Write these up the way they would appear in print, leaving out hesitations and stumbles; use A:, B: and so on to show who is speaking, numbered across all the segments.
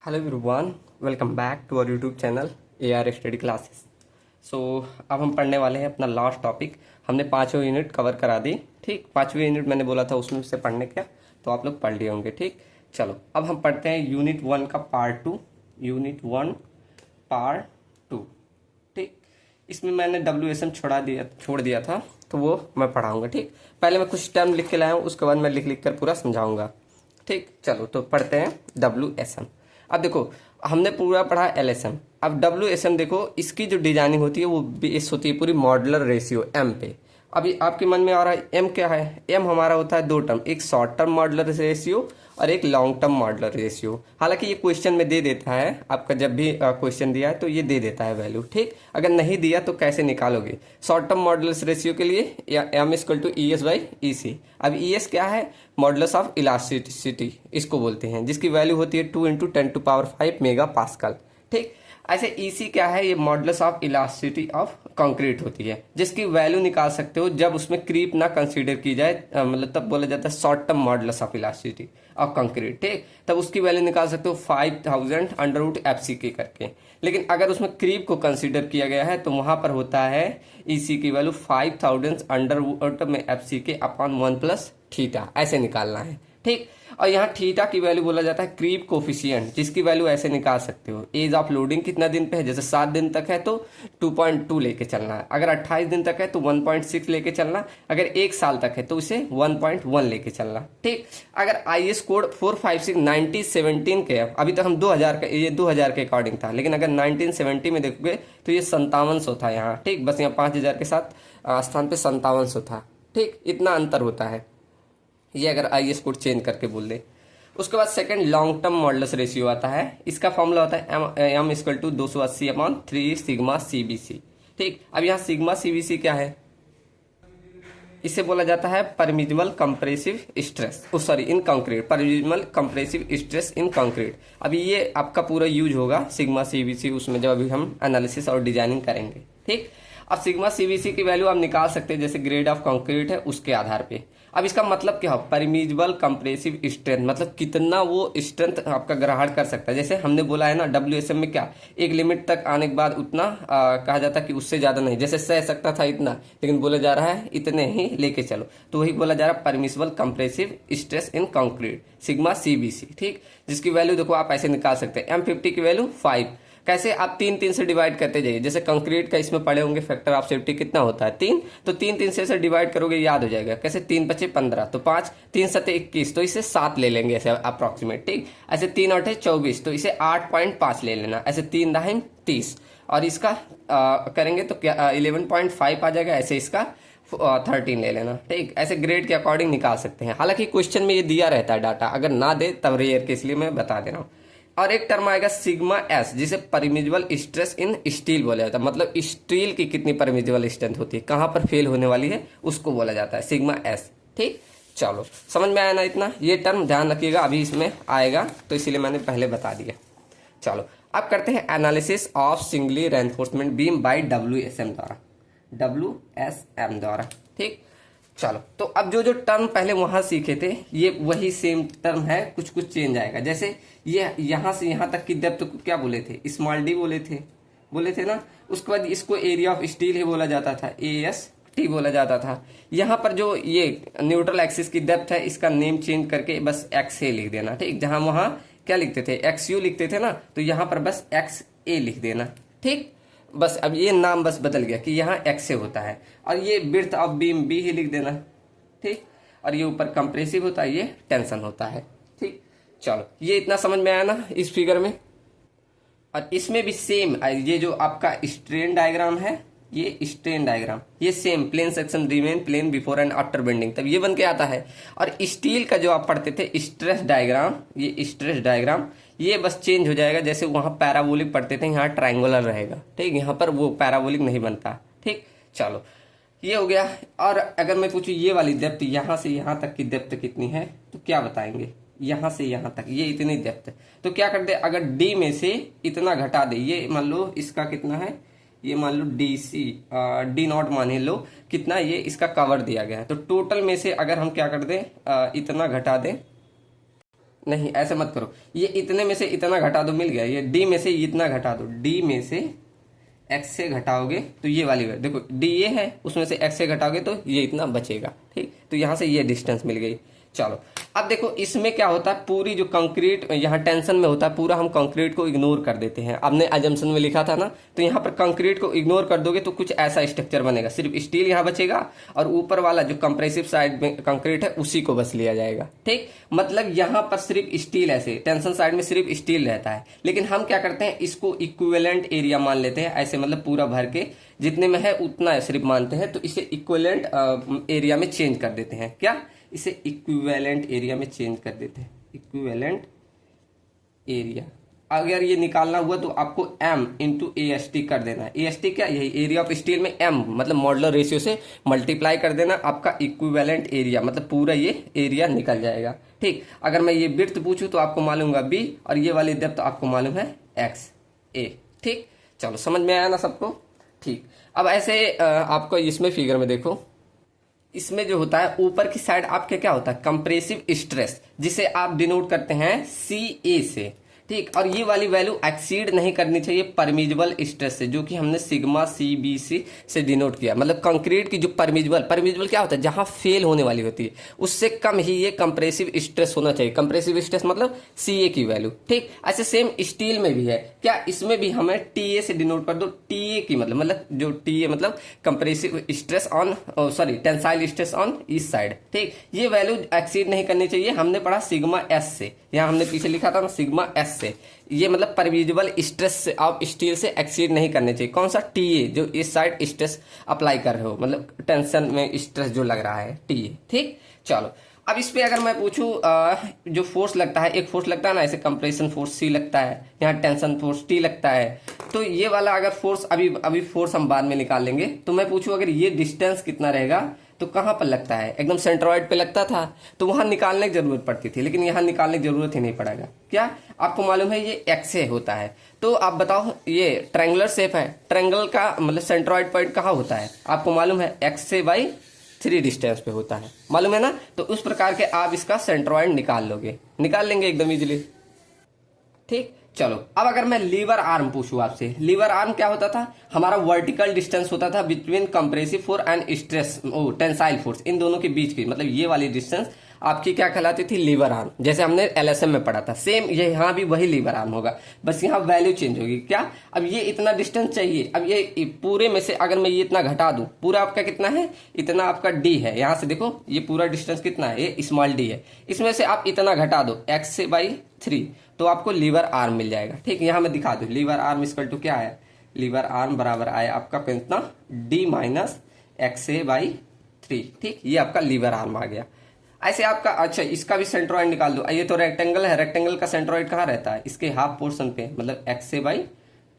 A: Hello everyone, welcome back to our YouTube channel AR study classes. So अब हम पढ़ने वाले हैं अपना लास्ट टॉपिक। हमने पाँचों यूनिट कवर करा दी। ठीक, पाँचवीं यूनिट मैंने बोला था उसमें से पढ़ने का, तो आप लोग पढ़ लिए होंगे। ठीक, चलो अब हम पढ़ते हैं यूनिट 1 का पार्ट 2। Unit 1 part 2। ठीक, इसमें मैंने WSM छोड़ दिया था, तो वो मैं पढ़ाऊँगा। ठीक, पहले मैं कुछ टर्म लिख के लाया हूँ, उसके बाद मैं लिख लिख कर पूरा समझाऊँगा। ठीक, चलो तो पढ़ते हैं WSM। अब देखो, हमने पूरा पढ़ा LSM। अब WSM देखो, इसकी जो डिजाइनिंग होती है वो बेस होती है पूरी मॉडुलर रेशियो M पे। अभी आपके मन में आ रहा है M क्या है? M हमारा होता है दो टर्म, एक शॉर्ट टर्म मॉडुलर रेशियो और एक लॉन्ग टर्म मॉडुलर रेशियो। हालांकि ये क्वेश्चन में दे देता है, आपका जब भी क्वेश्चन दिया है तो ये दे देता है वैल्यू। ठीक, अगर नहीं दिया तो कैसे निकालोगे? शॉर्ट टर्म मॉडुलस रेशियो के लिए M = ES/EC। अब ES क्या है? मॉडुलस ऑफ इलास्टिसिटी इसको बोलते हैं, जिसकी वैल्यू होती है 2 × 10⁵ मेगा पास्कल। ठीक, ऐसे EC क्या है? ये modulus of elasticity of concrete होती है, जिसकी वैल्यू निकाल सकते हो जब उसमें क्रीप ना कंसीडर की जाए, मतलब तब बोला जाता है short term modulus of elasticity of concrete. ठीक, तब उसकी वैल्यू निकाल सकते हो 5000 √FCK करके। लेकिन अगर उसमें क्रीप को कंसीडर किया गया है तो वहां पर होता है EC की वैल्यू 5000 √FCK/1 + θ, ऐसे निकालना है। ठीक, और यहाँ थीटा की वैल्यू बोला जाता है क्रीप कोफिशिएंट, जिसकी वैल्यू ऐसे निकाल सकते हो। एज ऑफ लोडिंग कितना दिन पे है? जैसे 7 दिन तक है तो 2.2 लेके चलना है। अगर 28 दिन तक है तो 1.6 लेके चलना। अगर 1 साल तक है तो इसे 1.1 लेके चलना। ठीक, अगर IS कोड 456 1917 के, अभी तक हम 2000 का, ये 2000 के अकॉर्डिंग था, लेकिन अगर 1970 में देखोगे तो ये 5700 था यहाँ। ठीक, बस यहाँ 5000 के साथ स्थान पे 5700 था। ठीक, इतना अंतर होता है ये अगर IS कोड चेंज करके बोल दे। उसके बाद second long term modulus ratio आता है। इसका फॉर्मूला होता है M = 280/3 सिग्मा CBC। ठीक, अब यहाँ सिग्मा CBC क्या है? इसे बोला जाता है permissible compressive stress, in concrete, permissible compressive stress in concrete. अभी ये आपका पूरा यूज होगा सिग्मा CBC उसमें, जब अभी हम एनालिसिस और डिजाइनिंग करेंगे। ठीक, अब सिग्मा CBC की वैल्यू आप निकाल सकते हैं जैसे ग्रेड ऑफ कंक्रीट है उसके आधार पे। अब इसका मतलब क्या हो? परमिजिबल कंप्रेसिव स्ट्रेंथ, मतलब कितना वो स्ट्रेंथ आपका ग्रहण कर सकता है। जैसे हमने बोला है ना WSM में क्या, एक लिमिट तक आने के बाद उतना कहा जाता है कि उससे ज्यादा नहीं। जैसे सह सकता था इतना, लेकिन बोला जा रहा है इतने ही लेके चलो, तो वही बोला जा रहा है permissible compressive stress in concrete sigma CBC। ठीक, जिसकी वैल्यू देखो आप ऐसे निकाल सकते हैं। M50 की वैल्यू 5। कैसे? आप 3 से डिवाइड करते जाइए। जैसे कंक्रीट का इसमें पढ़े होंगे फैक्टर ऑफ सेफ्टी कितना होता है? 3। तो 3 से डिवाइड करोगे, याद हो जाएगा। कैसे? 3 × 5 = 15, तो 5, 3 × 7 = 21, तो इसे 7 ले लेंगे ऐसे अप्रोक्सीमेट। ठीक, ऐसे 3 × 8 = 24, तो इसे 8.5 ले लेना। ऐसे 3 × 9 = 30, और इसका करेंगे तो क्या 11.5 आ जाएगा। ऐसे इसका 13 ले लेना। ठीक, ऐसे ग्रेड के अकॉर्डिंग निकाल सकते हैं। हालांकि क्वेश्चन में ये दिया रहता है डाटा, अगर ना दे तब रेयर के, इसलिए मैं बता दे रहा हूँ। और एक टर्म आएगा सिग्मा S, जिसे परमिजिबल स्ट्रेस इन स्टील बोला जाता है। मतलब स्टील की कितनी परमिजिबल स्ट्रेंथ होती है, कहाँ पर फेल होने वाली है, उसको बोला जाता है सिग्मा S। ठीक, चलो समझ में आया ना इतना? ये टर्म ध्यान रखिएगा, अभी इसमें आएगा तो इसीलिए मैंने पहले बता दिया। चलो अब करते हैं analysis of singly reinforcement beam by WSM द्वारा। ठीक, चलो तो अब जो टर्म पहले वहां सीखे थे ये वही सेम टर्म है, कुछ कुछ चेंज आएगा। जैसे ये यहां से यहां तक की डेप्थ को क्या बोले थे? स्मॉल d बोले थे ना। उसके बाद इसको एरिया ऑफ स्टील ही बोला जाता था, AST बोला जाता था। यहाँ पर जो ये न्यूट्रल एक्सिस की डेप्थ है, इसका नेम चेंज करके बस XA लिख देना। ठीक, जहां वहां क्या लिखते थे? XU लिखते थे ना, तो यहाँ पर बस XA लिख देना। ठीक, बस अब ये नाम बस बदल गया कि यहाँ XA होता है, और ये विड्थ ऑफ बीम B ही लिख देना। ठीक, और ये ऊपर कंप्रेसिव होता है, ये टेंशन होता है। ठीक, चलो ये इतना समझ में आया ना इस फिगर में? और इसमें भी सेम, ये जो आपका स्ट्रेन डायग्राम है, ये स्ट्रेन डायग्राम, ये same plane section remain plane before and after bending, तब ये बन के आता है। और स्टील का जो आप पढ़ते थे स्ट्रेस डायग्राम, ये स्ट्रेस डायग्राम ये बस चेंज हो जाएगा। जैसे वहां पैराबोलिक पढ़ते थे, यहाँ ट्रायंगुलर रहेगा। ठीक, यहाँ पर वो पैराबोलिक नहीं बनता। ठीक, चलो ये हो गया। और अगर मैं पूछूं ये वाली डेप्थ, यहाँ से यहाँ तक की डेप्थ कितनी है, तो क्या बताएंगे? यहाँ से यहाँ तक ये इतनी डेप्थ, तो क्या कर दे? अगर D में से इतना घटा दे, ये मान लो इसका कितना है, ये मान लो D0 मान लो कितना, ये इसका कवर दिया गया है। तो टोटल में से अगर हम क्या कर दें, इतना घटा दें, नहीं ऐसे मत करो, ये इतने में से इतना घटा दो, मिल गया। ये डी में से इतना घटा दो, डी में से एक्स से घटाओगे तो ये वाली देखो डी ये है, उसमें से एक्स से घटाओगे तो ये इतना बचेगा। ठीक, तो यहां से ये डिस्टेंस मिल गई। चलो अब देखो इसमें क्या होता है, पूरी जो कंक्रीट यहाँ टेंशन में होता है, पूरा हम कंक्रीट को इग्नोर कर देते हैं। आपने अजम्पशन में लिखा था ना, तो यहाँ पर कंक्रीट को इग्नोर कर दोगे तो कुछ ऐसा स्ट्रक्चर बनेगा, सिर्फ स्टील यहाँ बचेगा और ऊपर वाला जो कंप्रेसिव साइड में कंक्रीट है उसी को बस लिया जाएगा। ठीक, मतलब यहाँ पर सिर्फ स्टील, ऐसे टेंशन साइड में सिर्फ स्टील रहता है, लेकिन हम क्या करते हैं इसको इक्विवेलेंट एरिया मान लेते हैं, ऐसे मतलब पूरा भर के जितने में है उतना सिर्फ मानते हैं, तो इसे इक्विवेलेंट एरिया में चेंज कर देते हैं। क्या, इसे इक्विवेलेंट एरिया में चेंज कर देते हैं, इक्विवेलेंट एरिया। अगर ये निकालना हुआ तो आपको m into A S T कर देना है। ए एस टी क्या, यही एरिया ऑफ स्टील में m मतलब मॉडुलर रेशियो से मल्टीप्लाई कर देना, आपका इक्विवेलेंट एरिया मतलब पूरा ये एरिया निकल जाएगा। ठीक, अगर मैं ये विड्थ पूछूं तो आपको मालूम होगा b और ये वाली डेप्थ आपको मालूम है x a। ठीक, चलो समझ में आया ना सबको। ठीक, अब ऐसे आपको इसमें फिगर में देखो, इसमें जो होता है ऊपर की साइड आपके क्या होता है, कंप्रेसिव स्ट्रेस, जिसे आप डिनोट करते हैं सी ए से। ठीक, और ये वाली वैल्यू एक्सीड नहीं करनी चाहिए परमिजिबल स्ट्रेस से, जो कि हमने सिग्मा सी बी सी से डिनोट किया। मतलब कंक्रीट की जो परमिजिबल क्या होता है, जहां फेल होने वाली होती है उससे कम ही ये कंप्रेसिव स्ट्रेस होना चाहिए। कंप्रेसिव स्ट्रेस मतलब सी ए की वैल्यू। ठीक, ऐसे सेम स्टील में भी है। क्या, इसमें भी हमें टी ए से डिनोट कर दो, टी ए की मतलब जो टी ए मतलब compressive stress on sorry tensile stress on east side. ठीक, ये वैल्यू एक्सीड नहीं करनी चाहिए। हमने पढ़ा सिग्मा एस से, यहाँ हमने पीछे लिखा था ना सिग्मा एस से, ये मतलब परमिजिबल स्ट्रेस से आप स्टील से एक्सीड नहीं करने चाहिए। कौन सा, टी ए, जो इस साइड स्ट्रेस अप्लाई कर रहे हो, मतलब टेंशन में स्ट्रेस जो लग रहा है टी ए। ठीक, चलो अब इस पे अगर मैं पूछूं जो फोर्स लगता है, एक फोर्स लगता है ना ऐसे कंप्रेशन फोर्स सी लगता है, यहाँ टेंशन फोर्स टी लगता है, तो ये वाला अगर फोर्स अभी फोर्स हम बाद में निकाल लेंगे, तो मैं पूछूं अगर ये डिस्टेंस कितना रहेगा तो कहाँ पर लगता है, एकदम सेंट्रॉइड पे लगता था तो वहां निकालने की जरूरत पड़ती थी, लेकिन यहाँ निकालने की जरूरत ही नहीं पड़ेगा। क्या आपको मालूम है ये एक्स ए होता है, तो आप बताओ ये ट्रायंगुलर शेप है, ट्रायंगल का मतलब सेंट्रॉइड पॉइंट कहाँ होता है, आपको मालूम है एक्स ए बाई 3 डिस्टेंस पे होता है, मालूम है ना। तो उस प्रकार के आप इसका सेंट्रॉइड निकाल लेंगे एकदम इजीली। ठीक, चलो अब अगर मैं लीवर आर्म पूछूं आपसे, लीवर आर्म क्या होता था, हमारा वर्टिकल डिस्टेंस होता था between compressive force and stress tensile force, इन दोनों के बीच की, मतलब ये वाली डिस्टेंस आपकी क्या कहलाती थी, लीवर आर्म। जैसे हमने एलएसएम में पढ़ा था, सेम ये यहाँ भी वही लीवर आर्म होगा, बस यहाँ वैल्यू चेंज होगी। क्या, अब ये इतना डिस्टेंस चाहिए, अब ये पूरे में से अगर मैं ये इतना घटा दूं, पूरा आपका कितना है, इतना आपका डी है, यहाँ से देखो ये पूरा डिस्टेंस कितना है, ये स्मॉल डी है, इसमें से आप इतना घटा दो एक्स से बाई 3 तो आपको लीवर आर्म मिल जाएगा। ठीक, यहाँ मैं दिखा दूं, लीवर आर्म इक्वल टू क्या है, लीवर आर्म बराबर आया आपका कितना, d minus x A by 3। ठीक, ये आपका लीवर आर्म आ गया। ऐसे आपका, अच्छा इसका भी सेंट्रॉइड निकाल दो, ये तो रेक्टेंगल है, रेक्टेंगल का सेंट्रॉइड कहाँ रहता है, इसके हाफ पोर्शन पे, मतलब एक्स ए बाई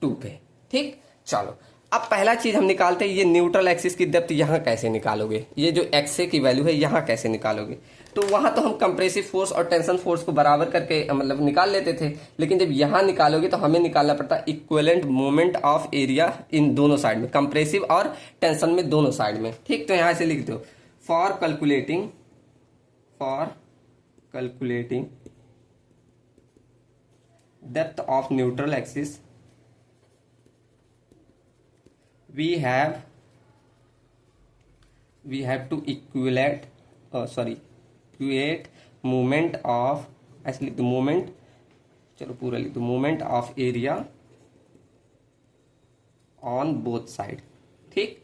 A: 2 पे। ठीक, चलो अब पहला चीज हम निकालते हैं, ये न्यूट्रल एक्सिस की डेप्थ यहाँ कैसे निकालोगे, ये जो एक्स ए की वैल्यू है यहाँ कैसे निकालोगे। तो वहां तो हम कंप्रेसिव फोर्स और टेंशन फोर्स को बराबर करके मतलब निकाल लेते थे, लेकिन जब यहाँ निकालोगे तो हमें निकालना पड़ता है equivalent moment of area in दोनों साइड में, कंप्रेसिव और टेंशन में दोनों साइड में। ठीक, तो यहाँ से लिख दो, for calculating depth of neutral axis we have to equate moment of, ऐसे लिख दो moment, चलो पूरा लिख दो, moment of area on both side। ठीक,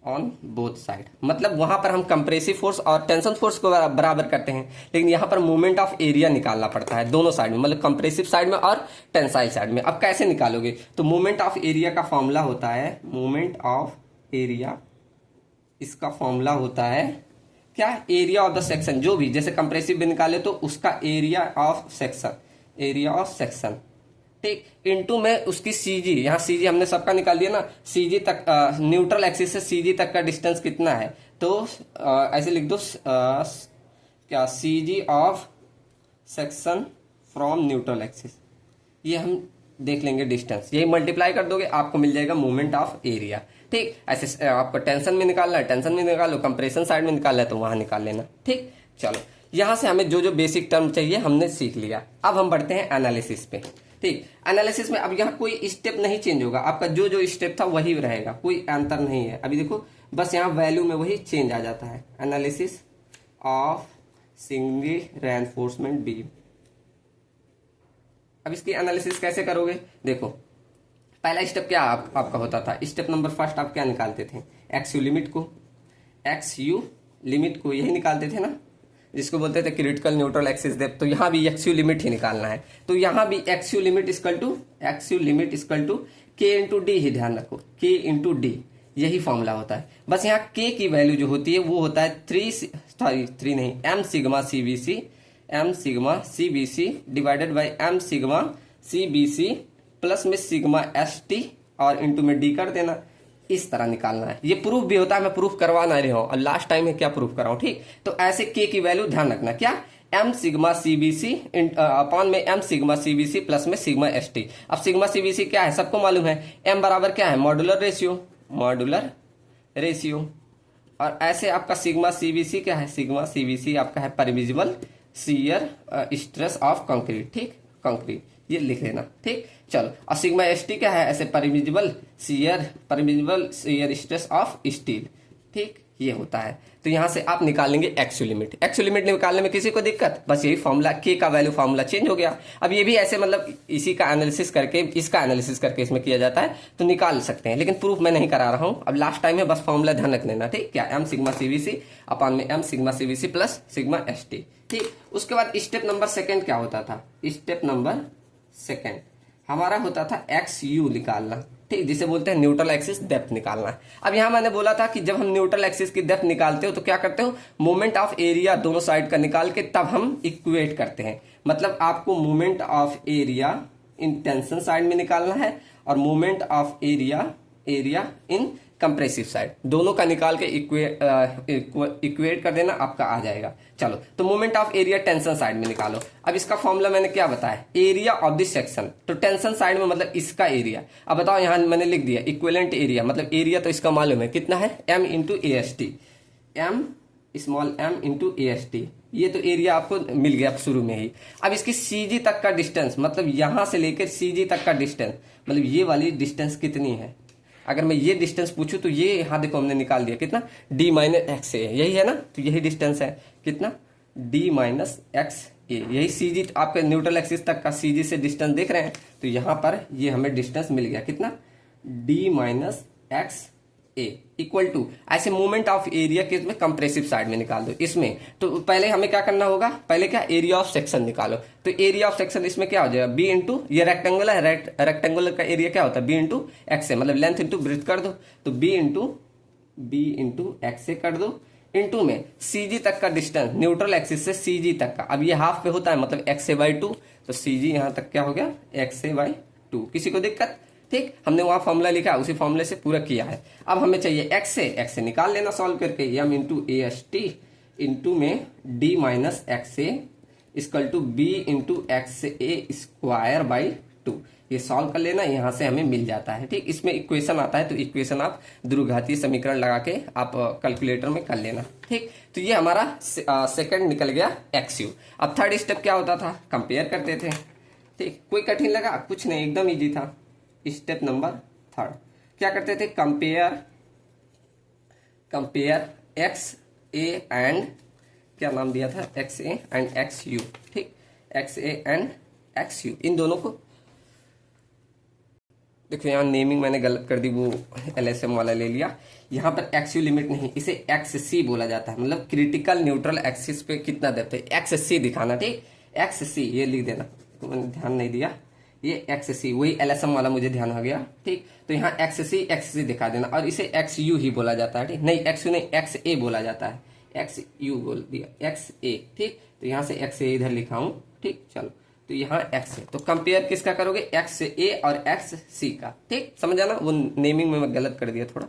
A: ऑन बोथ साइड, मतलब वहां पर हम कंप्रेसिव फोर्स और टेंशन फोर्स को बराबर करते हैं, लेकिन यहां पर मोमेंट ऑफ एरिया निकालना पड़ता है दोनों साइड में, मतलब कंप्रेसिव साइड में और टेंसाइल साइड में। अब कैसे निकालोगे, तो मोमेंट ऑफ एरिया का फॉर्मूला होता है, मोमेंट ऑफ एरिया, इसका फॉर्मूला होता है क्या, एरिया ऑफ द सेक्शन, जो भी जैसे कंप्रेसिव भी निकाले तो उसका एरिया ऑफ सेक्शन। ठीक, इनटू में उसकी सीजी, यहाँ सीजी हमने सबका निकाल दिया ना, सीजी तक न्यूट्रल एक्सिस से सीजी तक का डिस्टेंस कितना है, तो ऐसे लिख दो क्या, CG of section from neutral axis, ये हम देख लेंगे डिस्टेंस, यही मल्टीप्लाई कर दोगे आपको मिल जाएगा मोमेंट ऑफ एरिया। ठीक, ऐसे आपको टेंशन में निकालना है, टेंशन में निकालो, कंप्रेशन साइड में निकालना है तो वहां निकाल लेना। ठीक, चलो यहां से हमें जो जो बेसिक टर्म चाहिए हमने सीख लिया। अब हम बढ़ते हैं एनालिसिस पे। ठीक, एनालिसिस में अब यहाँ कोई स्टेप नहीं चेंज होगा, आपका जो जो स्टेप था वही रहेगा, कोई अंतर नहीं है। अभी देखो बस यहाँ वैल्यू में वही चेंज आ जाता है। Analysis of single reinforcement beam. अब इसकी एनालिसिस कैसे करोगे? देखो पहला स्टेप क्या आपका होता था, स्टेप नंबर फर्स्ट आप क्या निकालते थे? एक्स यू लिमिट को, एक्स यू लिमिट को यही निकालते थे ना, जिसको बोलते थे क्रिटिकल न्यूट्रल एक्सिस डेप्थ। तो यहाँ भी एक्स यू लिमिट ही निकालना है। तो यहाँ भी x u limit equal to k into d ही ध्यान रखो, के इंटू डी, यही फॉर्मूला होता है। बस यहाँ के की वैल्यू जो होती है वो होता है m sigma C B c divided by m sigma C B c plus में सिग्मा एस टी और इंटू में डी कर देना। इस तरह निकालना है। ये प्रूफ भी होता है, मैं प्रूफ करवा ना रहा हूं और लास्ट टाइम में क्या प्रूफ कराऊं। ठीक, तो ऐसे के की वैल्यू ध्यान रखना, क्या एम सिग्मा सीबीसी अपॉन में एम सिग्मा सीबीसी प्लस में सिग्मा एस टी। अब सिग्मा सीबीसी क्या है सबको मालूम है, एम बराबर क्या है मॉड्यूलर रेशियो। और ऐसे आपका सिग्मा सीबीसी क्या है, सिग्मा सीबीसी आपका है permissible shear stress of concrete. ठीक, कंक्रीट ये लिख लेना। ठीक, चलो। और सिग्मा एस टी क्या है, ऐसे permissible shear stress of steel. ठीक, ये होता है। तो यहां से आप निकालेंगे एक्सयू लिमिट। एक्सयू लिमिट निकालने में किसी को दिक्कत? बस यही फॉर्मूला, के का वैल्यू फॉर्मूला चेंज हो गया। अब ये भी ऐसे मतलब इसी का एनालिसिस करके, इसका एनालिसिस करके इसमें किया जाता है, तो निकाल सकते हैं, लेकिन प्रूफ मैं नहीं करा रहा हूं। अब लास्ट टाइम है, बस फॉर्मूला ध्यान रख लेना। ठीक, क्या एम सिग्मा सीवीसी अपॉन में m sigma CVC plus sigma s t. ठीक, उसके बाद स्टेप नंबर सेकेंड क्या होता था? स्टेप नंबर सेकेंड हमारा होता था एक्स यू निकालना। ठीक, जिसे बोलते हैं न्यूट्रल एक्सिस डेप्थ निकालना है। अब यहां मैंने बोला था कि जब हम न्यूट्रल एक्सिस की डेप्थ निकालते हो तो क्या करते हो, मोमेंट ऑफ एरिया दोनों साइड का निकाल के तब हम इक्वेट करते हैं। मतलब आपको moment of area in tension side में निकालना है और moment of area in compressive side, दोनों का निकाल के इक्वेट कर देना, आपका आ जाएगा। चलो, तो moment of area tension side में निकालो। अब इसका फॉर्मूला मैंने क्या बताया, एरिया ऑफ दिस सेक्शन। तो टेंशन साइड में मतलब इसका एरिया। अब बताओ, यहां मैंने लिख दिया इक्विवेलेंट एरिया, मतलब एरिया तो इसका मालूम है कितना है, m into A S t, m small m into A S t. ये तो एरिया आपको मिल गया शुरू में ही। अब इसकी सीजी तक का डिस्टेंस, मतलब यहां से लेकर सीजी तक का डिस्टेंस, मतलब ये वाली डिस्टेंस कितनी है? अगर मैं ये डिस्टेंस पूछूं तो ये यहां देखो हमने निकाल दिया कितना, डी माइनस एक्स ए, यही है ना। तो यही डिस्टेंस है कितना, डी माइनस एक्स ए। यही सीजी आपके न्यूट्रल एक्सिस तक का सीजी से डिस्टेंस देख रहे हैं। तो यहां पर ये हमें डिस्टेंस मिल गया कितना, d minus x A equal to, ऐसे मोमेंट ऑफ एरिया के इसमें कंप्रेसिव साइड में निकाल दो इसमें। तो पहले हमें क्या करना होगा, पहले क्या एरिया ऑफ सेक्शन निकालो। तो एरिया ऑफ सेक्शन इसमें क्या हो जाएगा, बी इंटू, ये रेक्टेंगल है, रेक्टेंगुलर का एरिया क्या होता है, बी इंटू एक्स से, मतलब लेंथ इंटू ब्रेथ कर दो। तो बी इंटू एक्स से कर दो, इंटू में सीजी तक का डिस्टेंस न्यूट्रल एक्सिस से सीजी तक का। अब ये हाफ पे होता है, मतलब एक्स ए बाई टू, तो सीजी यहां तक क्या हो गया, एक्स ए बाई टू। किसी को दिक्कत? ठीक, हमने वहां फॉर्मूला लिखा, उसी फॉर्मूले से पूरा किया है। अब हमें चाहिए एक्स से निकाल लेना सॉल्व करके, M into A S T into में D minus x A equal to B into X A square by two. ये सॉल्व कर लेना, यहां से हमें मिल जाता है। ठीक, इसमें इक्वेशन आता है, तो इक्वेशन आप द्विघातीय समीकरण लगा के आप कैलकुलेटर में कर लेना। ठीक, तो ये हमारा सेकंड निकल गया एक्स यू। अब थर्ड स्टेप क्या होता था, कंपेयर करते थे। ठीक, कोई कठिन लगा? कुछ नहीं, एकदम इजी था। स्टेप नंबर थर्ड क्या करते थे, कंपेयर एक्स ए एंड, क्या नाम दिया था, X A and X U. ठीक, X A and X U, इन दोनों को देखो, यहाँ नेमिंग मैंने गलत कर दी, वो एलएसएम वाला ले लिया। यहाँ पर एक्स यू लिमिट नहीं, इसे एक्स सी बोला जाता है, मतलब क्रिटिकल न्यूट्रल एक्सिस पे कितना डेप्थ है, एक्स सी दिखाना। ठीक, एक्स सी ये लिख देना, तो मैंने ध्यान नहीं दिया, ये एक्स सी, वही एलएसएम वाला मुझे ध्यान हो गया। ठीक, तो यहाँ एक्स सी दिखा देना, और इसे एक्स यू ही बोला जाता है। ठीक, नहीं एक्स यू नहीं, एक्स ए बोला जाता है, एक्स यू बोल दिया, एक्स ए। ठीक, तो यहाँ से एक्स ए इधर लिखा हूं। ठीक, चलो, तो यहाँ एक्स है, तो कंपेयर किसका करोगे, एक्स ए और एक्स सी का। ठीक, समझ आना, वो नेमिंग में मैं गलत कर दिया थोड़ा,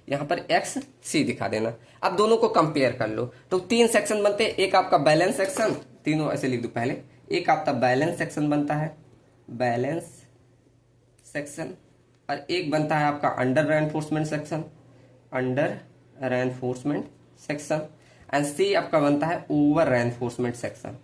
A: यहाँ पर एक्स सी दिखा देना। अब दोनों को कंपेयर कर लो, तो तीन सेक्शन बनते हैं। एक आपका बैलेंस सेक्शन, तीनों ऐसे लिख दो पहले, एक आपका बैलेंस सेक्शन बनता है, बैलेंस सेक्शन, और एक बनता है आपका under reinforcement section, under reinforcement section, and C आपका बनता है ओवर रेनफोर्समेंट सेक्शन।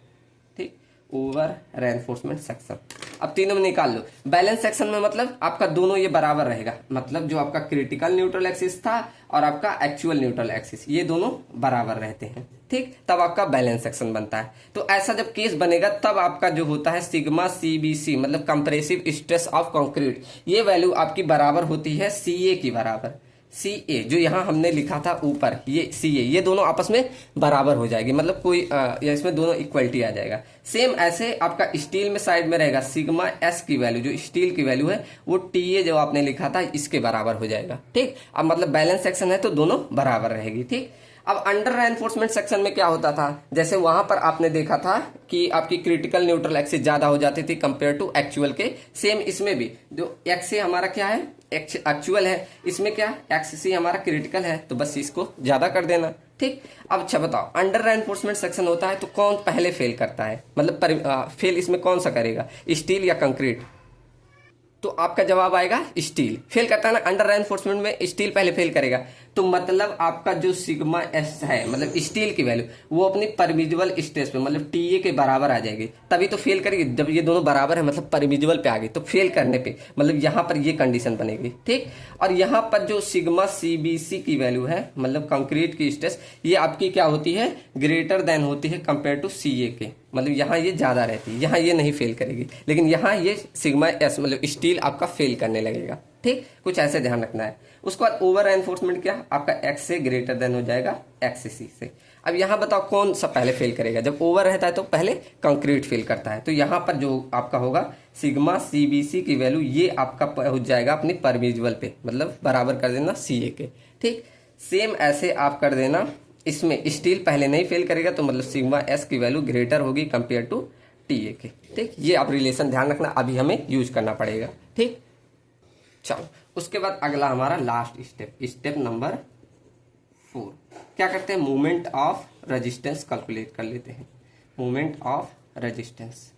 A: ठीक, ओवर रेनफोर्समेंट सेक्शन। अब तीनों में निकाल लो। बैलेंस सेक्शन में मतलब आपका दोनों ये बराबर रहेगा, मतलब जो आपका क्रिटिकल न्यूट्रल एक्सिस था और आपका एक्चुअल न्यूट्रल एक्सिस ये दोनों बराबर रहते हैं। ठीक, तब आपका बैलेंस सेक्शन बनता है। तो ऐसा जब केस बनेगा तब आपका जो होता है सिग्मा CBC मतलब कंप्रेसिव स्ट्रेस ऑफ कंक्रीट, ये वैल्यू आपकी बराबर होती है CA की बराबर। CA जो यहाँ हमने लिखा था ऊपर, ये CA, ये दोनों आपस में बराबर हो जाएगी, मतलब कोई या इसमें दोनों इक्वलिटी आ जाएगा। सेम ऐसे आपका स्टील में साइड में रहेगा सिग्मा S की वैल्यू, जो स्टील की वैल्यू है वो TA जो आपने लिखा था इसके बराबर हो जाएगा। ठीक, अब मतलब बैलेंस सेक्शन है तो दोनों बराबर रहेगी। ठीक, अब अंडर रेनफोर्समेंट सेक्शन में क्या होता था, जैसे वहां पर आपने देखा था कि आपकी क्रिटिकल न्यूट्रल एक्सिस ज्यादा हो जाती थी कंपेयर टू एक्चुअल के, सेम इसमें भी जो एक्स हमारा क्या है एक्चुअल है, इसमें क्या XC हमारा क्रिटिकल है, तो बस इसको ज्यादा कर देना। ठीक, अब अच्छा बताओ अंडर रेनफोर्समेंट सेक्शन होता है तो कौन पहले फेल करता है, मतलब फेल इसमें कौन सा करेगा, स्टील या कंक्रीट? तो आपका जवाब आएगा स्टील फेल करता है ना, अंडर रेनफोर्समेंट में स्टील पहले फेल करेगा। तो मतलब आपका जो सिग्मा S है मतलब स्टील की वैल्यू वो अपनी परमिजिबल स्ट्रेस पे मतलब TA के बराबर आ जाएगी, तभी तो फेल करेगी। जब ये दोनों बराबर है मतलब परमिजिबल पे आ गई तो फेल करने पे मतलब यहाँ पर ये कंडीशन बनेगी। ठीक, और यहाँ पर जो सिग्मा CBC की वैल्यू है मतलब कंक्रीट की स्ट्रेस, ये आपकी क्या होती है ग्रेटर देन होती है कंपेयर टू CA के, मतलब यहाँ ये ज्यादा रहती है, यहाँ ये नहीं फेल करेगी, लेकिन यहाँ ये सिग्मा S मतलब स्टील आपका फेल करने लगेगा। ठीक, कुछ ऐसे ध्यान रखना है। उसके बाद ओवर एनफोर्समेंट क्या आपका X से ग्रेटर देन हो जाएगा XC से। अब यहाँ बताओ कौन सा पहले फेल करेगा, जब ओवर रहता है तो पहले कंक्रीट फेल करता है, तो यहाँ पर जो आपका होगा सिग्मा CBC की वैल्यू ये आपका पहुंच जाएगा अपनी परमिजिबल पे, मतलब बराबर कर देना CA के। ठीक, सेम ऐसे आप कर देना इसमें स्टील पहले नहीं फेल करेगा तो मतलब सिग्मा S की वैल्यू ग्रेटर होगी कंपेयर टू TA के। ठीक, ये आप रिलेशन ध्यान रखना, अभी हमें यूज करना पड़ेगा। ठीक, चलो उसके बाद अगला हमारा लास्ट स्टेप नंबर 4 क्या करते हैं, मोमेंट ऑफ रेजिस्टेंस कैलकुलेट कर लेते हैं। मोमेंट ऑफ रेजिस्टेंस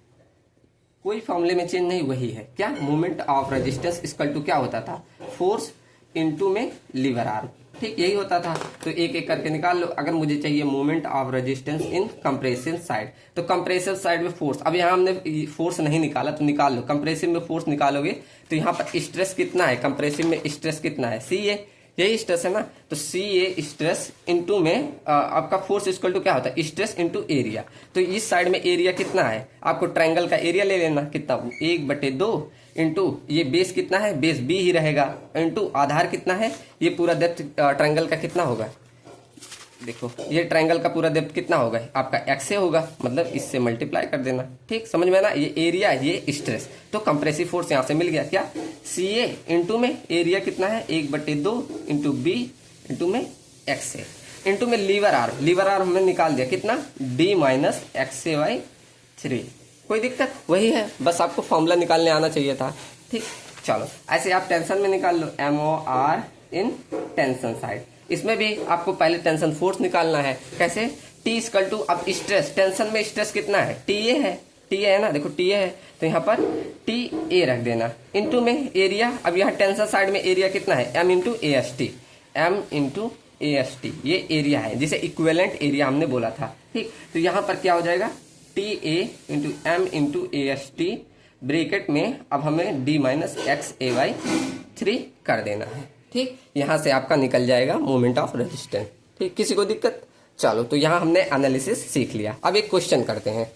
A: कोई फॉर्मूले में चेंज नहीं, वही है क्या, moment of resistance equal to क्या होता था फोर्स इनटू में लीवर आर्म। ठीक, यही होता था। तो एक एक करके निकाल लो। अगर मुझे चाहिए moment of resistance in compressive side, तो कंप्रेसिव साइड में फोर्स, अब यहाँ हमने फोर्स नहीं निकाला तो निकाल लो। कंप्रेसिव में फोर्स निकालोगे तो यहाँ पर स्ट्रेस कितना है, कंप्रेसिव में स्ट्रेस कितना है CA, यही स्ट्रेस है ना, तो CA स्ट्रेस इनटू में आपका फोर्स इक्वल टू क्या होता है स्ट्रेस इनटू एरिया। तो इस साइड में एरिया कितना है, आपको ट्रायंगल का एरिया ले लेना, कितना 1/2 इंटू ये बेस कितना है, बेस B ही रहेगा, इंटू आधार कितना है, ये पूरा डेप्थ ट्रायंगल का कितना होगा, देखो ये ट्रायंगल का पूरा डेप्थ कितना होगा आपका X से होगा, मतलब इससे मल्टीप्लाई कर देना। ठीक, समझ में ना, ये एरिया ये स्ट्रेस, तो कंप्रेसिव फोर्स यहाँ से मिल गया क्या CA इंटू में एरिया कितना है 1/2 इंटू B इंटू में X से इंटू में लीवर आर्म हमने निकाल दिया कितना D माइनस XA/3। कोई दिक्कत, वही है, बस आपको फॉर्मूला निकालने आना चाहिए था। ठीक, चलो ऐसे आप टेंशन में निकाल लो MOR इन टेंशन साइड। इसमें भी आपको पहले टेंशन फोर्स निकालना है, कैसे T इक्वल टू, अब स्ट्रेस टेंशन में स्ट्रेस कितना है TA है ना, देखो TA है तो यहाँ पर TA रख देना इंटू में एरिया। अब यहाँ टेंशन साइड में एरिया कितना है M इंटू AST, ये एरिया है जिसे इक्विवेलेंट एरिया हमने बोला था। ठीक, तो यहाँ पर क्या हो जाएगा TA into M into AST bracket में अब हमें D माइनस XA/3 कर देना है। ठीक, यहाँ से आपका निकल जाएगा मोमेंट ऑफ रेजिस्टेंस। ठीक, किसी को दिक्कत, चलो तो यहाँ हमने एनालिसिस सीख लिया। अब एक क्वेश्चन करते हैं,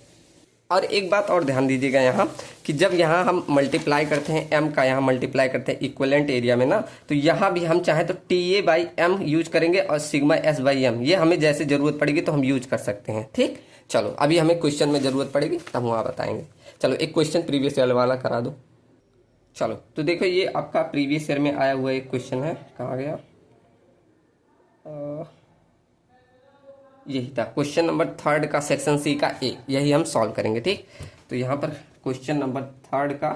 A: और एक बात और ध्यान दीजिएगा यहाँ कि जब यहाँ हम मल्टीप्लाई करते हैं M का, यहाँ मल्टीप्लाई करते हैं इक्विवेलेंट एरिया में ना, तो यहाँ भी हम चाहे तो TA/M यूज करेंगे और सिग्मा S/M, ये हमें जैसे जरूरत पड़ेगी तो हम यूज कर सकते हैं। ठीक, चलो अभी हमें क्वेश्चन में जरूरत पड़ेगी तब वहाँ बताएंगे। चलो एक क्वेश्चन प्रीवियस ईयर वाला करा दो। चलो तो देखो ये आपका प्रीवियस ईयर में आया हुआ एक क्वेश्चन है, कहाँ गया, यही था क्वेश्चन नंबर 3 का सेक्शन C का A, यही हम सॉल्व करेंगे। ठीक, तो यहाँ पर क्वेश्चन नंबर 3 का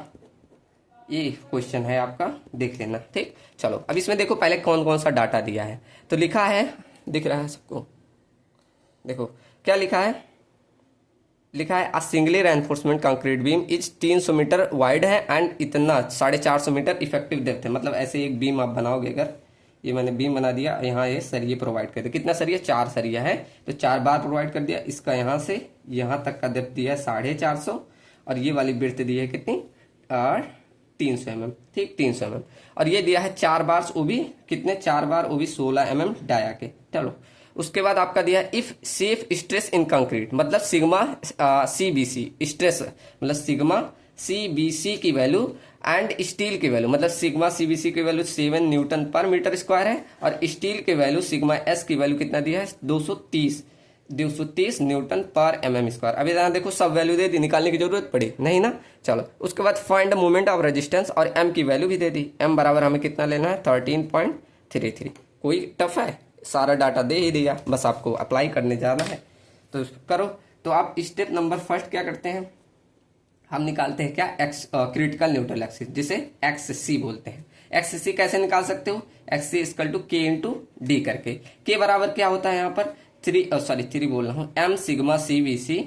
A: ये क्वेश्चन है आपका, देख लेना। ठीक, चलो अब इसमें देखो पहले कौन कौन सा डाटा दिया है, तो लिखा है, दिख रहा है सबको, देखो क्या लिखा है, a singly reinforcement concrete beam is 300 metre wide है एंड इतना 450 मीटर इफेक्टिव डेप्थ है। मतलब ऐसे एक बीम आप बनाओगे अगर ये मैंने बीम बना दिया, यहाँ ये सरिये प्रोवाइड कर दिया। कितना सरिया? 4 सरिया है, तो 4 बार प्रोवाइड कर दिया। इसका यहाँ से यहाँ तक का डेप्थ दिया है 450, और ये वाली विड्थ दी है कितनी? 300 mm, ठीक, 300 mm। और ये दिया है 4 बार, वो भी कितने? 4 बार, वो भी 16 mm डाया के। चलो, उसके बाद आपका दिया है if safe stress in concrete, मतलब सिग्मा CBC स्ट्रेस, मतलब सिग्मा CBC की वैल्यू एंड स्टील की वैल्यू, मतलब सिग्मा CBC की वैल्यू 7 न्यूटन पर मीटर स्क्वायर है, और स्टील की वैल्यू सिग्मा S की वैल्यू कितना दिया है? 230 न्यूटन पर mm स्क्वायर। अभी यहाँ देखो सब वैल्यू दे दी, निकालने की जरूरत पड़ी नहीं ना। चलो, उसके बाद फाइंड मोमेंट ऑफ रेजिस्टेंस, और m की वैल्यू भी दे दी। m बराबर हमें कितना लेना है? 13.33। कोई टफ है? सारा डाटा दे ही दिया, बस आपको अप्लाई करने जाना है, तो करो। तो आप स्टेप नंबर फर्स्ट क्या करते हैं? हम निकालते हैं क्या? क्रिटिकल न्यूट्रल एक्सिस, जिसे XC बोलते हैं। XC कैसे निकाल सकते हो? XC equal to K into d करके। K बराबर क्या होता है यहाँ पर? 3 बोल रहा हूँ, M सिग्मा CBC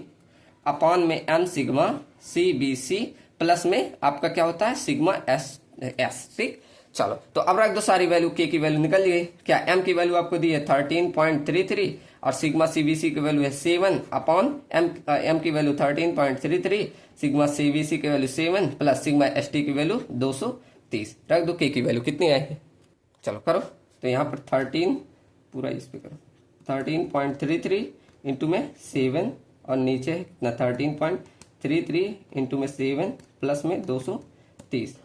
A: अपॉन में M सिग्मा CBC प्लस में आपका क्या होता है? Sigma S। ठीक, चलो, तो अब रख दो सारी वैल्यू। K की वैल्यू निकल गई। क्या? M की वैल्यू आपको दी है 13.33, और सिग्मा CBC की वैल्यू है 7 अपॉन M की वैल्यू 13.33, सिग्मा CBC की वैल्यू 7 प्लस सिग्मा ST की वैल्यू 230। रख दो K की वैल्यू कितनी आई है? चलो करो, तो यहाँ पर 13 पूरा इस पे करो, 13.33 इंटू में 7, और नीचे है कितना? 13.33 इंटू में 7 प्लस में 230।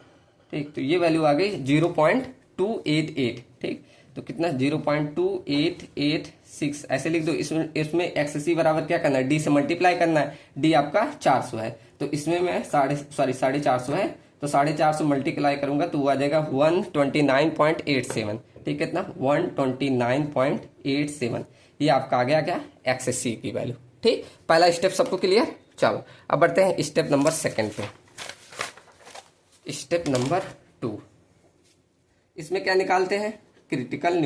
A: ठीक, तो ये वैल्यू आ गई 0.288। ठीक, तो कितना? 0.2886 ऐसे लिख दो। इसमें XC बराबर क्या करना है? D से मल्टीप्लाई करना है। D आपका 400 है, तो इसमें मैं 450 है, तो 450 मल्टीप्लाई करूंगा तो वो आ जाएगा 129.87। ठीक, कितना? 129.87। ये आपका आ गया क्या? XC की वैल्यू। ठीक, पहला स्टेप सबको क्लियर? चलो, अब बढ़ते हैं स्टेप नंबर सेकंड पे। स्टेप नंबर 2, इसमें क्या निकालते हैं? एक्चुअल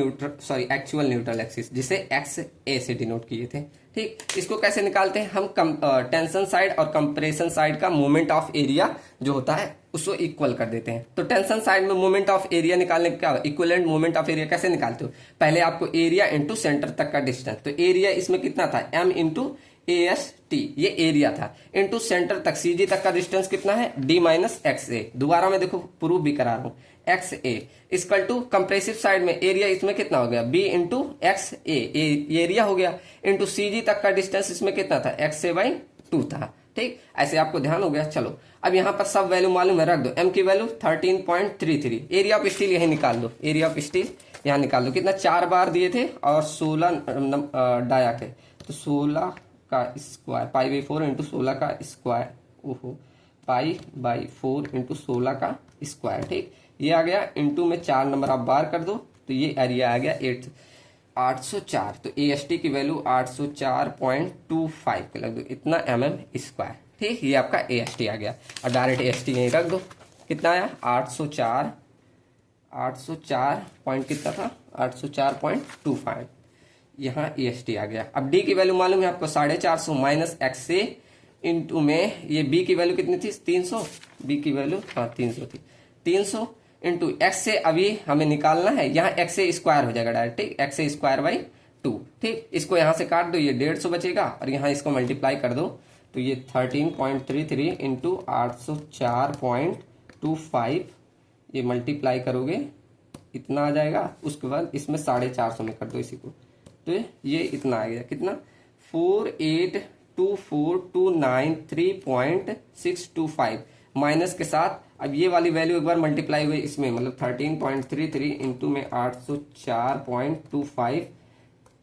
A: न्यूट्रल एक्सिस, जिसे XA से डिनोट किए थे। ठीक, इसको कैसे निकालते हैं? हम टेंशन साइड और कंप्रेशन साइड का मोमेंट ऑफ एरिया जो होता है उसको इक्वल कर देते हैं। तो टेंशन साइड में मोमेंट ऑफ एरिया निकालने का क्या? इक्विवेलेंट मोमेंट ऑफ एरिया कैसे निकालते हो? पहले आपको एरिया इंटू सेंटर तक का डिस्टेंस, तो एरिया इसमें कितना था? M इंटू AST, ये एरिया था, इंटू सेंटर तक CG तक का डिस्टेंस कितना है? D minus XA। दोबारा मैं देखो प्रूव भी करा रहा हूँ, XA equal to compressive side में एरिया इसमें कितना हो गया? B इंटू XA, एरिया हो गया, इंटू CG तक का डिस्टेंस इसमें कितना था? XA/2 था। ठीक, ऐसे आपको ध्यान हो गया। चलो, अब यहाँ पर सब वैल्यू मालूम है, रख दो। M की वैल्यू 13.33, एरिया ऑफ स्टील यही निकाल दो, एरिया ऑफ स्टील यहाँ निकाल दो। कितना? 4 बार दिए थे और 16 डाया के, तो 16 का स्क्वायर, π/4 इंटू 16 का स्क्वायर, ओहो, π/4 इंटू 16 का स्क्वायर। ठीक, ये आ गया, इंटू में 4 नंबर आप बार कर दो, तो ये एरिया आ गया 804। तो AST की वैल्यू 804.25 के लग दो, इतना mm स्क्वायर। ठीक, ये आपका AST आ गया, और डायरेक्ट AST यहीं रख दो। कितना आया? 804 पॉइंट कितना था? 804.25। यहाँ AST आ गया। अब D की वैल्यू मालूम है आपको, 450 माइनस XA इंटू में ये B की वैल्यू कितनी थी? 300। B की वैल्यू 300 थी, 300 इंटू XA अभी हमें निकालना है, यहाँ XA स्क्वायर हो जाएगा डायरेक्ट। ठीक, XA स्क्वायर/2। ठीक, इसको यहाँ से काट दो, ये 150 बचेगा, और यहाँ इसको मल्टीप्लाई कर दो, तो ये 13.33 इंटू 804.25, ये मल्टीप्लाई करोगे इतना आ जाएगा। उसके बाद इसमें 450 में कर दो इसी को, तो ये इतना आ गया। कितना? 4824293.625 माइनस के साथ अब ये वाली वैल्यू एक बार मल्टीप्लाई हुई इसमें, मतलब 13.33 इंटू में 804.25,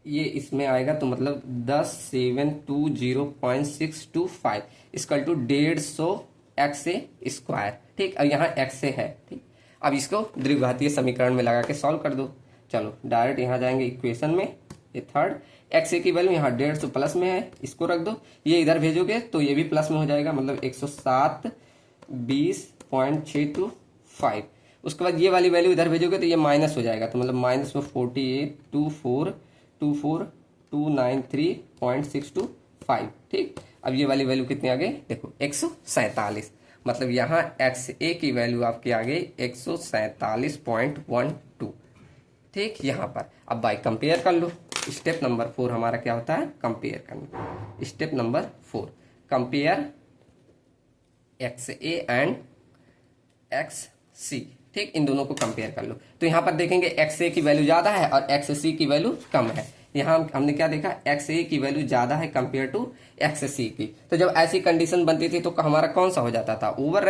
A: ये इसमें आएगा, तो मतलब 10720.625 इक्वल टू 150 XA स्क्वायर। ठीक, अब यहाँ XA है। ठीक, अब इसको द्विघातीय समीकरण में लगा के सॉल्व कर दो। चलो, डायरेक्ट यहाँ जाएंगे इक्वेशन में, ये थर्ड, XA की वैल्यू यहाँ 150 प्लस में है, इसको रख दो। ये इधर भेजोगे तो ये भी प्लस में हो जाएगा, मतलब 10720.625। उसके बाद ये वाली वैल्यू इधर भेजोगे तो ये माइनस हो जाएगा, तो मतलब माइनस में 482429.625। ठीक, अब ये वाली वैल्यू कितनी आ गई? देखो 147, मतलब यहाँ XA की वैल्यू आपकी आ गई 147.12। ठीक, यहाँ पर अब बाई कंपेयर कर लो। स्टेप नंबर 4 हमारा क्या होता है, कंपेयर करना। Step number 4 compare X A and X C. ठीक, इन दोनों को कंपेयर कर लो। तो यहाँ पर देखेंगे एक्स ए की वैल्यू ज्यादा है और एक्स सी की वैल्यू कम है। यहाँ हमने क्या देखा, एक्स ए की वैल्यू ज्यादा है कंपेयर टू एक्स सी की। तो जब ऐसी कंडीशन बनती थी तो हमारा कौन सा हो जाता था, ओवर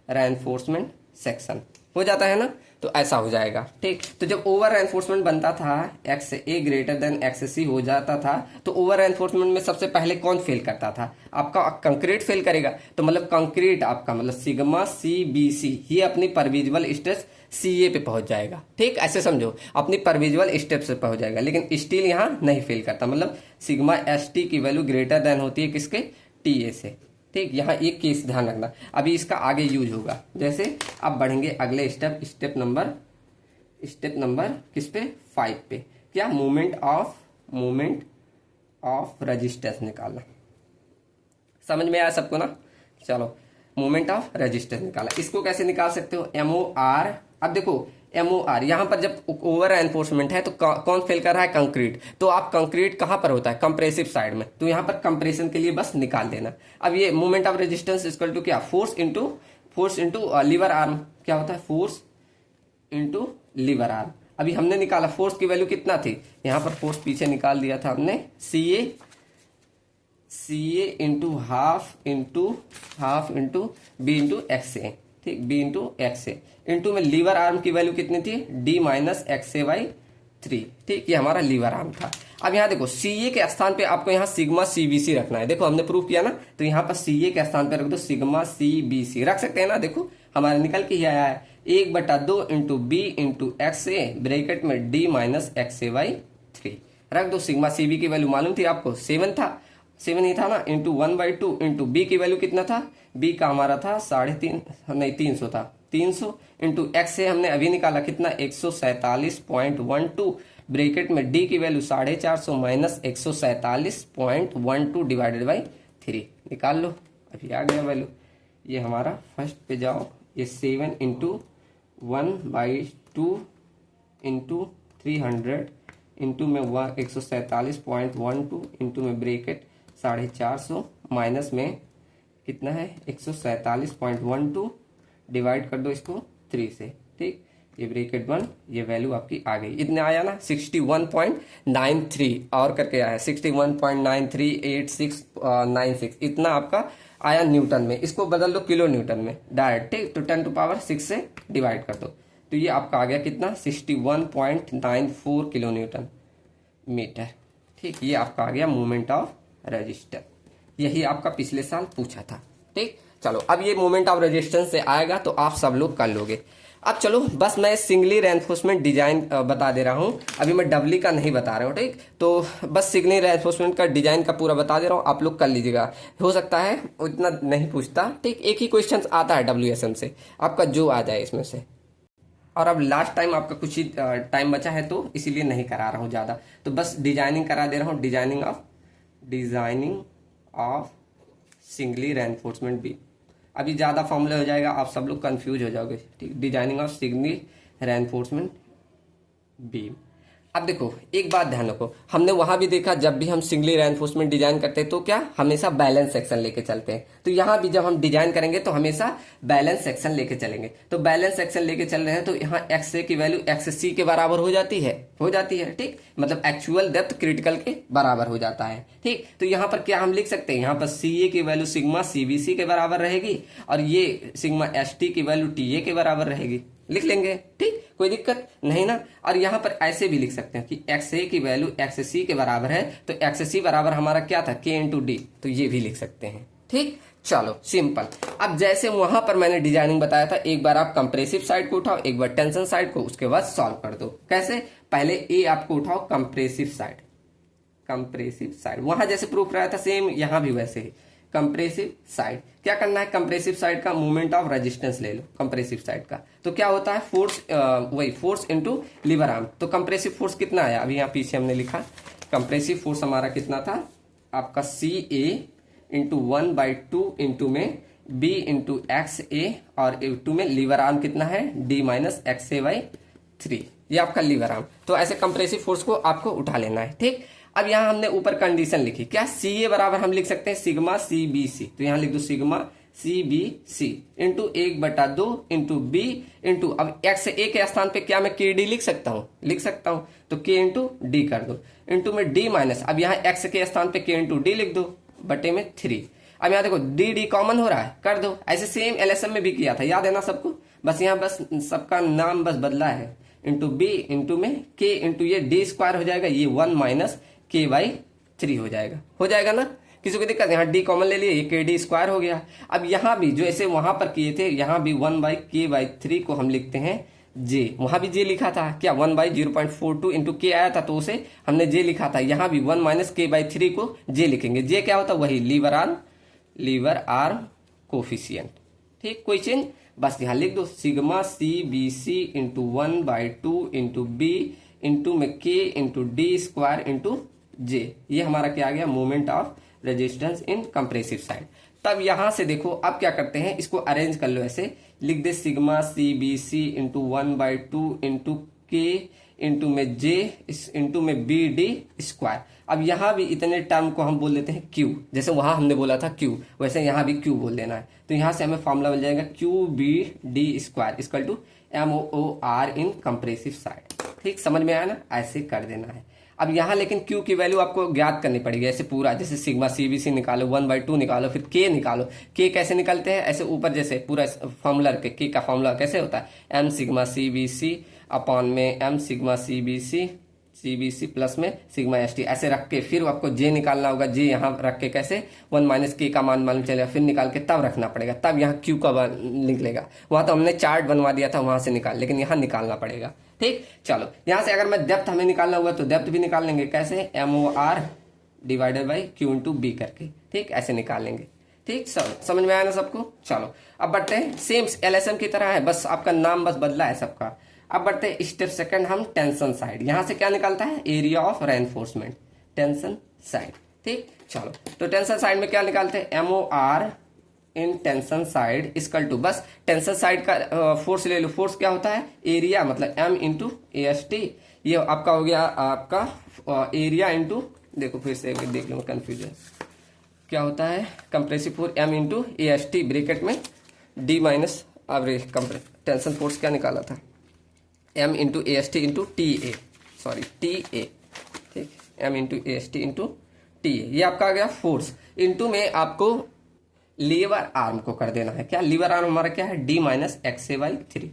A: रेनफोर्समेंट सेक्शन हो जाता है ना। तो ऐसा हो जाएगा। ठीक, तो जब ओवर रेनफोर्समेंट बनता था, एक्स ए ग्रेटर देन एक्स सी हो जाता था, तो ओवर रेनफोर्समेंट में सबसे पहले कौन फेल करता था, आपका कंक्रीट फेल करेगा। तो मतलब कंक्रीट आपका मतलब सिग्मा सी बी सी ये अपनी परविजुअल स्ट्रेस सी ए पे पहुंच जाएगा। ठीक, ऐसे समझो अपनी परविजुअल स्टेप से पहुंच जाएगा, लेकिन स्टील यहाँ नहीं फेल करता। मतलब सिग्मा एस टी की वैल्यू ग्रेटर देन होती है किसके, टी ए से। ठीक, यहाँ एक केस ध्यान रखना, अभी इसका आगे यूज होगा। जैसे अब बढ़ेंगे अगले स्टेप नंबर किस पे, 5 पे। क्या, मोमेंट ऑफ रेजिस्टेंस निकालना। समझ में आया सबको ना। चलो, मोमेंट ऑफ रेजिस्टेंस निकाला, इसको कैसे निकाल सकते हो, MOR। अब देखो MOR यहाँ पर जब ओवर एनफोर्समेंट है तो कौन फेल कर रहा है, कंक्रीट। तो आप कंक्रीट कहाँ पर होता है, कंप्रेसिव साइड में। तो यहाँ पर कंप्रेशन के लिए बस निकाल देना। अब ये moment of resistance equal to क्या, फोर्स इंटू लीवर आर्म। क्या होता है, फोर्स इंटू लीवर आर्म। अभी हमने निकाला फोर्स की वैल्यू कितना थी, यहाँ पर फोर्स पीछे निकाल दिया था हमने, C A into half into B into X A. ठीक, B into X A into में लीवर आर्म की वैल्यू कितनी थी, D minus x A by 3। ठीक, ये हमारा लीवर आर्म था। अब यहाँ देखो सी ए के स्थान पे आपको यहाँ सिग्मा सी बी सी रखना है। देखो हमने प्रूफ किया ना, तो यहाँ पर सी ए के स्थान पे रख दो सिग्मा सी बी सी, रख सकते हैं ना। देखो हमारा निकल के ही आया है 1/2 into B into X A bracket में D minus x A by 3 रख दो। सिग्मा सी बी की वैल्यू मालूम थी आपको, 7 ही था ना, इंटू 1/2 इंटू बी की वैल्यू कितना था, बी का हमारा था 350 था, 300 इंटू एक्स से हमने अभी निकाला कितना, 147.12 ब्रैकेट में डी की वैल्यू 450 माइनस 147.12 डिवाइडेड बाई 3 निकाल लो। अभी आ गया वैल्यू। ये हमारा फर्स्ट पे जाओ, ये 7 इंटू 1/2 इंटू 300 इंटू में 147.12 इंटू में ब्रैकेट 450 माइनस में कितना है 147.12 डिवाइड कर दो इसको 3 से। ठीक, ये ब्रैकेट 1, ये वैल्यू आपकी आ गई। इतने आया ना 61.93 और करके आया 61.938696 इतना आपका आया न्यूटन में। इसको बदल दो किलो न्यूटन में डायरेक्ट। ठीक, तो 10⁻6 से डिवाइड कर दो तो ये आपका आ गया कितना 61.94 किलो न्यूटन मीटर। ठीक, ये आपका आ गया मोमेंट ऑफ रेजिस्टेंस। यही आपका पिछले साल पूछा था। ठीक, चलो अब ये मोमेंट ऑफ रेजिस्टेंस से आएगा तो आप सब लोग कर लोगे। अब चलो बस मैं सिंगली रेनफोर्समेंट डिजाइन बता दे रहा हूँ, अभी मैं डबली का नहीं बता रहा हूँ। ठीक, तो बस सिंगली रेनफोर्समेंट का डिजाइन का पूरा बता दे रहा हूँ, आप लोग कर लीजिएगा। हो सकता है उतना नहीं पूछता। ठीक, एक ही क्वेश्चन आता है WSM से, आपका जो आ जाए इसमें से। और अब लास्ट टाइम आपका कुछ ही टाइम बचा है तो इसीलिए नहीं करा रहा हूँ ज़्यादा, तो बस डिजाइनिंग करा दे रहा हूँ। Designing of singly reinforcement beam. अभी ज़्यादा फॉर्मूला हो जाएगा, आप सब लोग कंफ्यूज हो जाओगे। ठीक, designing of singly reinforcement beam. अब देखो एक बात ध्यान रखो, हमने वहां भी देखा जब भी हम सिंगली रेनफोर्समेंट डिजाइन करते हैं तो क्या हमेशा बैलेंस सेक्शन लेके चलते हैं। तो यहाँ भी जब हम डिजाइन करेंगे तो हमेशा बैलेंस सेक्शन लेके चलेंगे। तो बैलेंस सेक्शन लेके चल रहे हैं तो यहाँ एक्स ए की वैल्यू एक्स सी के बराबर हो जाती है। ठीक, मतलब एक्चुअल डेप्थ क्रिटिकल के बराबर हो जाता है। ठीक, तो यहाँ पर क्या हम लिख सकते हैं, यहाँ पर सी ए की value sigma C B c के बराबर रहेगी और ये सिग्मा एस टी की वैल्यू टी ए के बराबर रहेगी। लिख लेंगे। ठीक, कोई दिक्कत नहीं ना। और यहाँ पर ऐसे भी लिख सकते हैं कि एक्स ए की वैल्यू एक्स सी के बराबर है तो एक्स सी बराबर हमारा क्या था के इंटू डी, तो ये भी लिख सकते हैं। ठीक, चलो सिंपल। अब जैसे वहां पर मैंने डिजाइनिंग बताया था, एक बार आप कंप्रेसिव साइड को उठाओ, एक बार टेंशन साइड को, उसके बाद सॉल्व कर दो। कैसे, पहले ए आपको उठाओ कंप्रेसिव साइड वहां जैसे प्रूफ रहा था सेम यहाँ भी वैसे ही। कंप्रेसिव साइड क्या करना है, कंप्रेसिव साइड का मोमेंट ऑफ रेजिस्टेंस ले लो कंप्रेसिव साइड का। तो क्या होता है फोर्स, वही फोर्स इनटू लीवर आर्म। तो कंप्रेसिव फोर्स कितना आया, अभी यहाँ पीछे हमने लिखा कंप्रेसिव फोर्स हमारा कितना था आपका सी ए इंटू 1/2 इंटू में बी इंटू एक्स ए और इंटू में लीवर आर्म कितना है D minus x A by 3, ये आपका लीवर आर्म। तो ऐसे कंप्रेसिव फोर्स को आपको उठा लेना है। ठीक, अब यहाँ हमने ऊपर कंडीशन लिखी, क्या सी ए बराबर हम लिख सकते हैं सिग्मा सी बी सी। तो यहाँ लिख दो sigma C B C into 1/2 into B into, अब एक्स ए के स्थान पे क्या मैं के डी लिख सकता हूँ, तो के इंटू डी कर दो, इंटू में डी माइनस, अब यहाँ एक्स के स्थान पे के इंटू डी लिख दो बटे में 3। अब यहाँ देखो डी डी कॉमन हो रहा है, कर दो। ऐसे सेम एलएसएम में भी किया था, याद है ना सबको, बस यहाँ बस सबका नाम बस बदला है, इंटू बी इंटू में के इंटू ये डी स्क्वायर हो जाएगा, ये 1 माइनस के बाई 3 हो जाएगा ना। किसी को दिक्कत, यहाँ डी कॉमन ले लिए, ये के डी स्क्वायर हो गया। अब यहाँ भी जो ऐसे वहां पर किए थे, यहाँ भी 1/k/3 को हम लिखते हैं जे, वहां भी जे लिखा था क्या, 1/0.42 इंटू के आया था तो उसे हमने जे लिखा था, यहाँ भी 1 माइनस k/3 को जे लिखेंगे। जे क्या होता है, वही लीवर आर्म कोफिशियंट। ठीक, कोई चेंज, बस यहाँ लिख दो sigma C B C into 1/2 into B into में k into d square into j, ये हमारा क्या आ गया, moment of resistance in compressive side. तब यहां से देखो, अब क्या करते हैं, इसको अरेंज कर लो, ऐसे लिख दे sigma C B C into 1/2 into K into में जे इंटू में बी डी स्क्वायर। अब यहां भी इतने टर्म को हम बोल देते हैं क्यू, जैसे वहां हमने बोला था क्यू, वैसे यहां भी क्यू बोल देना है। तो यहां से हमें फॉर्मूला मिल जाएगा q b D square equal to MOR in compressive side. ठीक, समझ में आया ना, ऐसे कर देना है। अब यहाँ लेकिन Q की वैल्यू आपको ज्ञात करनी पड़ेगी, ऐसे पूरा, जैसे सिग्मा CBC निकालो, 1/2 निकालो, फिर K निकालो। K कैसे निकलते हैं, ऐसे ऊपर जैसे पूरा फॉर्मूला के K का फॉर्मूला कैसे होता है, M सिग्मा CBC अपॉन में M सिग्मा CBC प्लस में सिग्मा ST, ऐसे रख के फिर आपको J निकालना होगा। J यहाँ रख के कैसे 1 माइनस K का मान मालूम चलेगा, फिर निकाल के तब रखना पड़ेगा, तब यहाँ Q का निकलेगा। वहां तो हमने चार्ट बनवा दिया था, वहां से निकाल, लेकिन यहाँ निकालना पड़ेगा। ठीक, चलो यहाँ से अगर मैं डेप्थ हमें निकालना हुआ तो डेप्थ भी निकाल लेंगे, कैसे MOR divided by Q into b करके। ठीक, ऐसे निकाल लेंगे। ठीक, समझ में आया ना सबको। चलो अब बढ़ते हैं, सेम LSM की तरह है, बस आपका नाम बस बदला है सबका। अब बढ़ते हैं स्टेप सेकंड, हम टेंशन साइड। यहां से क्या निकलता है, area of reinforcement, tension side. ठीक, चलो तो टेंशन साइड में क्या निकालते हैं, MOR in tension side equal to, बस टेंशन साइड का फोर्स ले लो। फोर्स क्या होता है, एरिया मतलब M इंटू AST, ये आपका हो गया आपका एरिया इंटू, देखो फिर से देख लो कंफ्यूजन क्या होता है, compressive force M into AST bracket में D माइनस, अब टेंशन फोर्स क्या निकाला था, M into AST into TA, sorry TA। ठीक, M into AST into TA, ये आपका आ गया फोर्स, इंटू में आपको लीवर आर्म को कर देना है। क्या लीवर आर्म हमारा क्या है, D माइनस XA/3।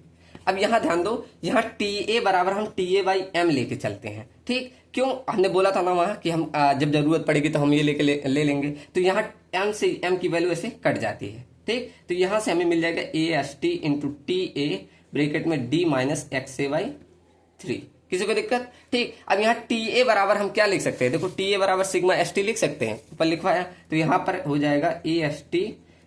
A: अब यहां ध्यान दो, यहां TA बराबर हम TA/M लेके चलते हैं। ठीक, क्यों, हमने बोला था ना वहां कि हम जब जरूरत पड़ेगी तो हम ये लेके ले लेंगे। तो यहाँ M से M की वैल्यू ऐसे कट जाती है। ठीक, तो यहां से हमें मिल जाएगा AST इंटू TA ब्रैकेट में D माइनस XA/3। किसी को दिक्कत। ठीक, अब यहाँ TA बराबर हम क्या लिख सकते हैं, देखो TA बराबर सिग्मा ST लिख सकते हैं, ऊपर लिखवाया, तो यहाँ पर हो जाएगा AST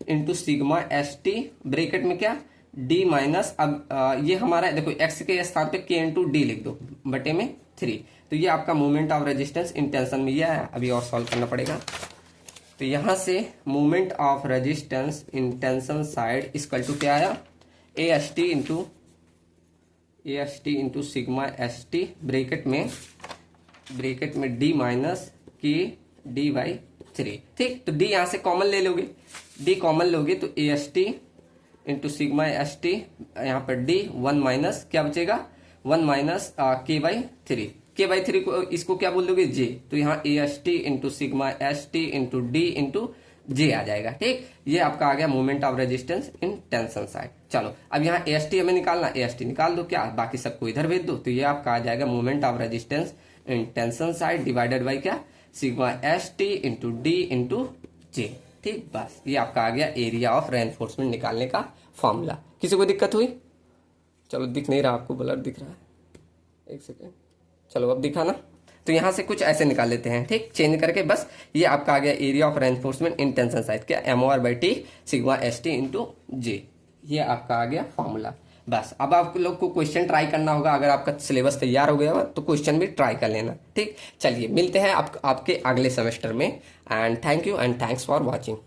A: into sigma ST bracket में क्या D माइनस, अब ये हमारा देखो x के स्थान पे K इंटू D लिख दो बटे में 3। तो ये आपका moment of resistance in tension में ये आया, अभी और सॉल्व करना पड़ेगा। तो यहाँ से moment of resistance in tension side equal to क्या आया, AST into sigma ST bracket में D माइनस K D/3। ठीक, तो D यहाँ से कॉमन ले लोगे, D कॉमन लोगे तो AST इंटू सिग्मा ST, यहाँ पर D 1 माइनस क्या बचेगा, 1 माइनस K/3। K/3 को इसको क्या बोल दोगे, J, तो यहाँ AST into sigma ST into D into J आ जाएगा। ठीक, ये आपका आ गया moment of resistance in tension side. चलो अब यहाँ AST हमें निकालना, AST निकाल दो, क्या बाकी सबको इधर भेज दो। तो ये आपका आ जाएगा moment of resistance in tension side divided by क्या, sigma ST into D into J। ठीक, बस ये आपका आ गया एरिया ऑफ रेनफोर्समेंट निकालने का फॉर्मूला। किसी को दिक्कत हुई, चलो दिख नहीं रहा आपको, ब्लर दिख रहा है, एक सेकेंड, चलो अब दिखा ना। तो यहां से कुछ ऐसे निकाल लेते हैं। ठीक, चेंज करके बस ये आपका आ गया area of reinforcement in tension side, क्या MOR/T sigma ST into J, ये आपका आ गया फॉर्मूला। बस अब आप लोग को क्वेश्चन ट्राई करना होगा, अगर आपका सिलेबस तैयार हो गया हो तो क्वेश्चन भी ट्राई कर लेना। ठीक, चलिए मिलते हैं आपके अगले सेमेस्टर में, and thank you and thanks for watching.